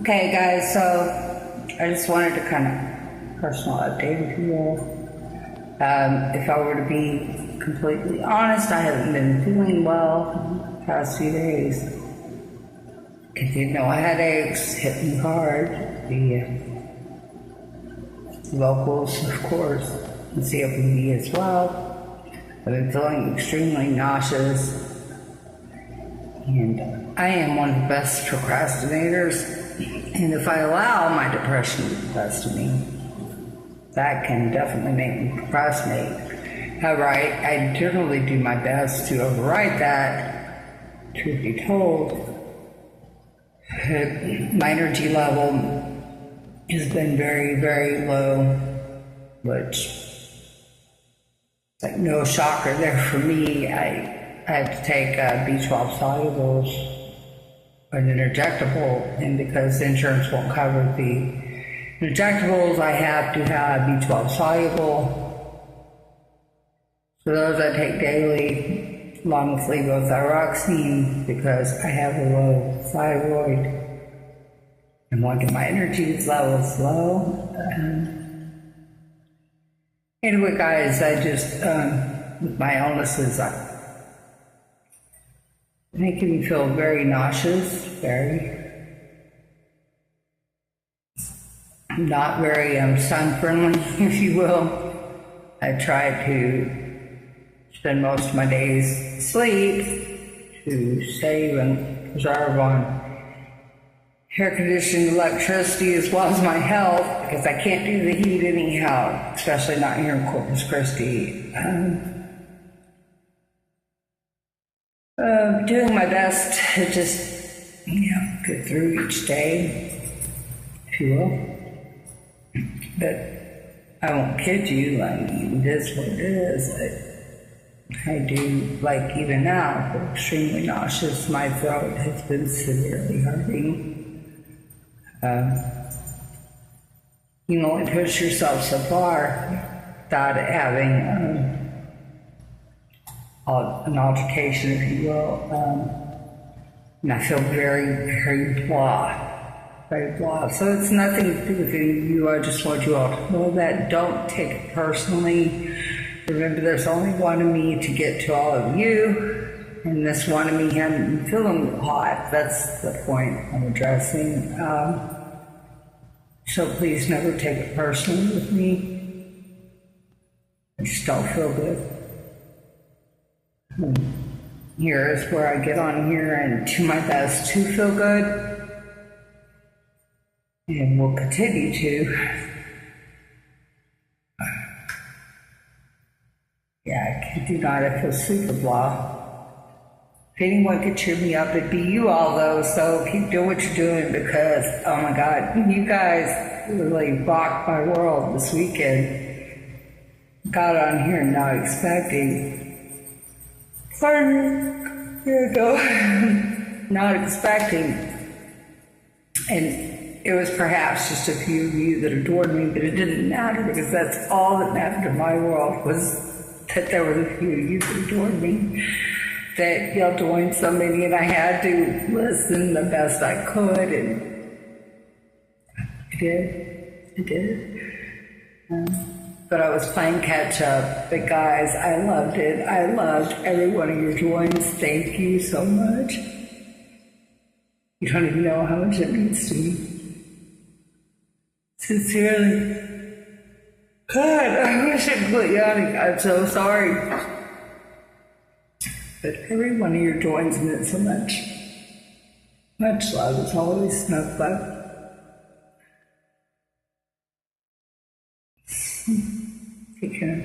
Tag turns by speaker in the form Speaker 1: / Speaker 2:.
Speaker 1: Okay, guys, so I just wanted to kind of personal update, if you will. If I were to be completely honest, I haven't been feeling well the past few days. Continual headaches, hit me hard. The locals, of course, and COPD as well. I've been feeling extremely nauseous. And I am one of the best procrastinators. And if I allow my depression to get the best of me, that can definitely make me procrastinate. However, I generally do my best to override that. Truth be told, my energy level has been very, very low, which is like no shocker there for me. I have to take B12 solubles, an injectable, and because insurance won't cover the injectables, I have to have B12 soluble. So those I take daily, along with levothyroxine, because I have a low thyroid and want to get my energy levels low. Anyway, guys, I just, with my illnesses, making me feel very nauseous, not very sun-friendly, if you will. I try to spend most of my days asleep to save and preserve on air conditioning, electricity, as well as my health, because I can't do the heat anyhow, especially not here in Corpus Christi. Doing my best to just, get through each day, if you will. But I won't kid you, it is what it is. I do, like even now, feel extremely nauseous. My throat has been severely hurting. You can only push yourself so far without having an altercation, if you will, and I feel very, very blah. So it's nothing to do with you. I just want you all to know that. Don't take it personally. Remember, there's only one of me to get to all of you, and this one of me hadn't been feeling hot. That's the point I'm addressing. So please never take it personally with me. I just don't feel good. Here is where I get on here and do my best to feel good, and will continue to. I do not. I feel super blah. If anyone could cheer me up, it'd be you all, though. So keep doing what you're doing, because oh my God, you guys really rocked my world this weekend. Got on here not expecting. Here we go. Not expecting. And it was perhaps just a few of you that adored me, but it didn't matter, because that's all that mattered in my world, was that there were a few of you that adored me, that y'all joined so many, and I had to listen the best I could, and I did. But I was playing catch up. But guys, I loved it. I loved every one of your joins. Thank you so much. You don't even know how much it means to me. Sincerely. God, I wish I quit yawning. I'm so sorry. But every one of your joins meant so much. Much love is always enough love. Take care.